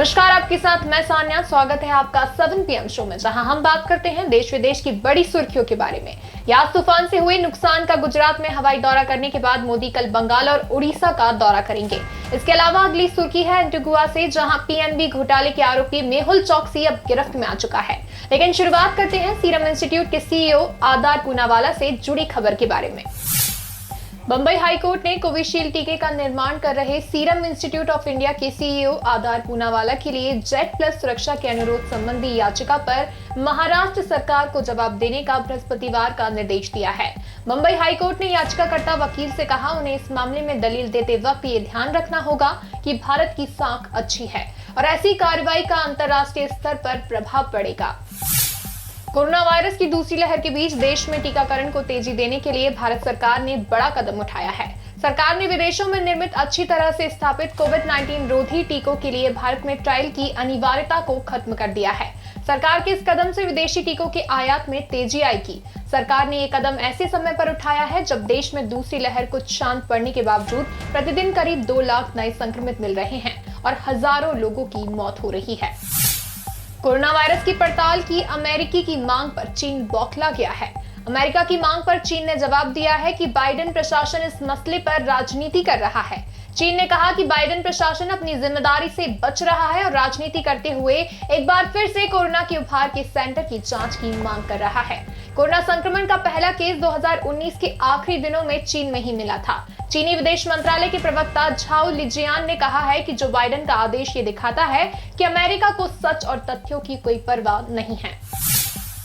नमस्कार, आपके साथ मैं सान्या। स्वागत है आपका 7 PM शो में, जहां हम बात करते हैं देश विदेश की बड़ी सुर्खियों के बारे में। यास तूफान से हुए नुकसान का गुजरात में हवाई दौरा करने के बाद मोदी कल बंगाल और उड़ीसा का दौरा करेंगे। इसके अलावा अगली सुर्खी है एंटीगुआ से, जहां पीएनबी घोटाले के आरोपी मेहुल चोकसी अब गिरफ्त में आ चुका है। लेकिन शुरुआत करते हैं सीरम इंस्टीट्यूट के सीईओ आदार पूनावाला से जुड़ी खबर के बारे में। बंबई हाईकोर्ट ने कोविशील्ड टीके का निर्माण कर रहे सीरम इंस्टीट्यूट ऑफ इंडिया के सीईओ आदार पूनावाला के लिए जेड प्लस सुरक्षा के अनुरोध संबंधी याचिका पर महाराष्ट्र सरकार को जवाब देने का बृहस्पतिवार का निर्देश दिया है। बंबई हाईकोर्ट ने याचिकाकर्ता वकील से कहा, उन्हें इस मामले में दलील देते वक्त ये ध्यान रखना होगा कि भारत की साख अच्छी है और ऐसी कार्रवाई का अंतर्राष्ट्रीय स्तर पर प्रभाव पड़ेगा। कोरोना वायरस की दूसरी लहर के बीच देश में टीकाकरण को तेजी देने के लिए भारत सरकार ने बड़ा कदम उठाया है। सरकार ने विदेशों में निर्मित अच्छी तरह से स्थापित कोविड-19 रोधी टीकों के लिए भारत में ट्रायल की अनिवार्यता को खत्म कर दिया है। सरकार के इस कदम से विदेशी टीकों के आयात में तेजी आएगी। सरकार ने ये कदम ऐसे समय पर उठाया है जब देश में दूसरी लहर कुछ शांत पड़ने के बावजूद प्रतिदिन करीब 2 लाख नए संक्रमित मिल रहे हैं और हजारों लोगों की मौत हो रही है। कोरोना वायरस की पड़ताल की अमेरिकी की मांग पर चीन बौखला गया है। अमेरिका की मांग पर चीन ने जवाब दिया है कि बाइडेन प्रशासन इस मसले पर राजनीति कर रहा है। चीन ने कहा कि बाइडेन प्रशासन अपनी जिम्मेदारी से बच रहा है और राजनीति करते हुए एक बार फिर से कोरोना के उभार के सेंटर की जांच की मांग कर रहा है। कोरोना संक्रमण का पहला केस 2019 के आखिरी दिनों में चीन में ही मिला था। चीनी विदेश मंत्रालय के प्रवक्ता झाओ लिजियान ने कहा है कि जो बाइडेन का आदेश ये दिखाता है कि अमेरिका को सच और तथ्यों की कोई परवाह नहीं है।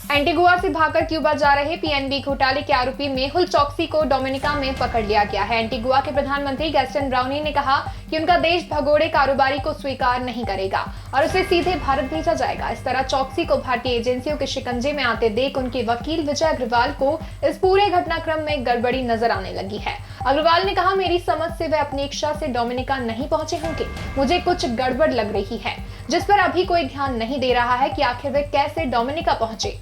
एंटीगुआ से भागकर क्यूबा जा रहे पीएनबी घोटाले के आरोपी मेहुल चोकसी को डोमिनिका में पकड़ लिया गया है। एंटीगुआ के प्रधानमंत्री गैस्टन ब्राउनी ने कहा कि उनका देश भगोड़े कारोबारी को स्वीकार नहीं करेगा और उसे सीधे भारत भेजा जाएगा। इस तरह चोकसी को भारतीय एजेंसियों के शिकंजे में आते देख उनके वकील विजय अग्रवाल को इस पूरे घटनाक्रम में गड़बड़ी नजर आने लगी है। अग्रवाल ने कहा, मेरी समझ से वह अपनी इच्छा से डोमिनिका नहीं पहुंचे होंगे। मुझे कुछ गड़बड़ लग रही है, जिस पर अभी कोई ध्यान नहीं दे रहा है कि आखिर वे कैसे डोमिनिका पहुंचे।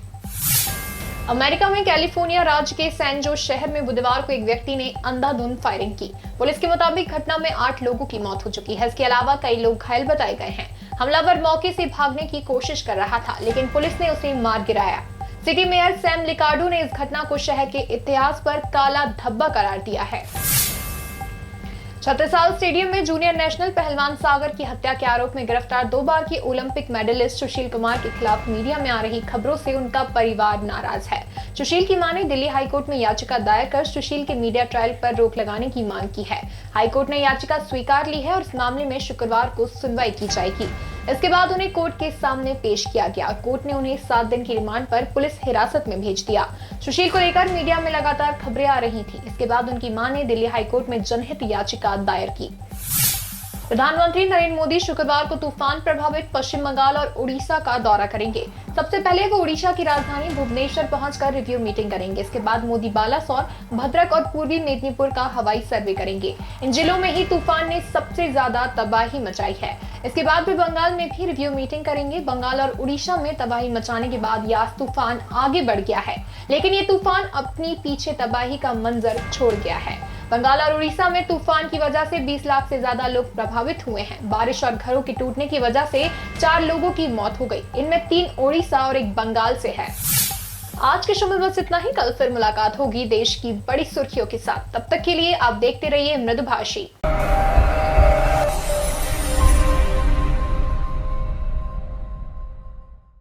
अमेरिका में कैलिफोर्निया राज्य के सैन जोस शहर में बुधवार को एक व्यक्ति ने अंधाधुंध फायरिंग की। पुलिस के मुताबिक घटना में 8 लोगों की मौत हो चुकी है। इसके अलावा कई लोग घायल बताए गए हैं। हमलावर मौके से भागने की कोशिश कर रहा था, लेकिन पुलिस ने उसे मार गिराया। सिटी मेयर सैम लिकार्डो ने इस घटना को शहर के इतिहास पर काला धब्बा करार दिया है। छत्रसाल स्टेडियम में जूनियर नेशनल पहलवान सागर की हत्या के आरोप में गिरफ्तार 2 बार के ओलंपिक मेडलिस्ट सुशील कुमार के खिलाफ मीडिया में आ रही खबरों से उनका परिवार नाराज है। सुशील की मां ने दिल्ली हाईकोर्ट में याचिका दायर कर सुशील के मीडिया ट्रायल पर रोक लगाने की मांग की है। हाईकोर्ट ने याचिका स्वीकार ली है और इस मामले में शुक्रवार को सुनवाई की जाएगी। इसके बाद उन्हें कोर्ट के सामने पेश किया गया। कोर्ट ने उन्हें 7 दिन की रिमांड पर पुलिस हिरासत में भेज दिया। सुशील को लेकर मीडिया में लगातार खबरें आ रही थी। इसके बाद उनकी मां ने दिल्ली हाईकोर्ट में जनहित याचिका दायर की। प्रधानमंत्री नरेंद्र मोदी शुक्रवार को तूफान प्रभावित पश्चिम बंगाल और उड़ीसा का दौरा करेंगे। सबसे पहले वो उड़ीसा की राजधानी भुवनेश्वर पहुंचकर रिव्यू मीटिंग करेंगे। इसके बाद मोदी बालासोर, भद्रक और पूर्वी मेदिनीपुर का हवाई सर्वे करेंगे। इन जिलों में ही तूफान ने सबसे ज्यादा तबाही मचाई है। इसके बाद वे बंगाल में भी रिव्यू मीटिंग करेंगे। बंगाल और उड़ीसा में तबाही मचाने के बाद यास तूफान आगे बढ़ गया है, लेकिन ये तूफान अपनी पीछे तबाही का मंजर छोड़ गया है। बंगाल और उड़ीसा में तूफान की वजह से 20 लाख से ज्यादा लोग प्रभावित हुए हैं। बारिश और घरों के टूटने की वजह से 4 लोगों की मौत हो गई। इनमें 3 ओडिशा और 1 बंगाल से है। आज के शो में बस इतना ही। कल फिर मुलाकात होगी देश की बड़ी सुर्खियों के साथ। तब तक के लिए आप देखते रहिए मृदुभाषी।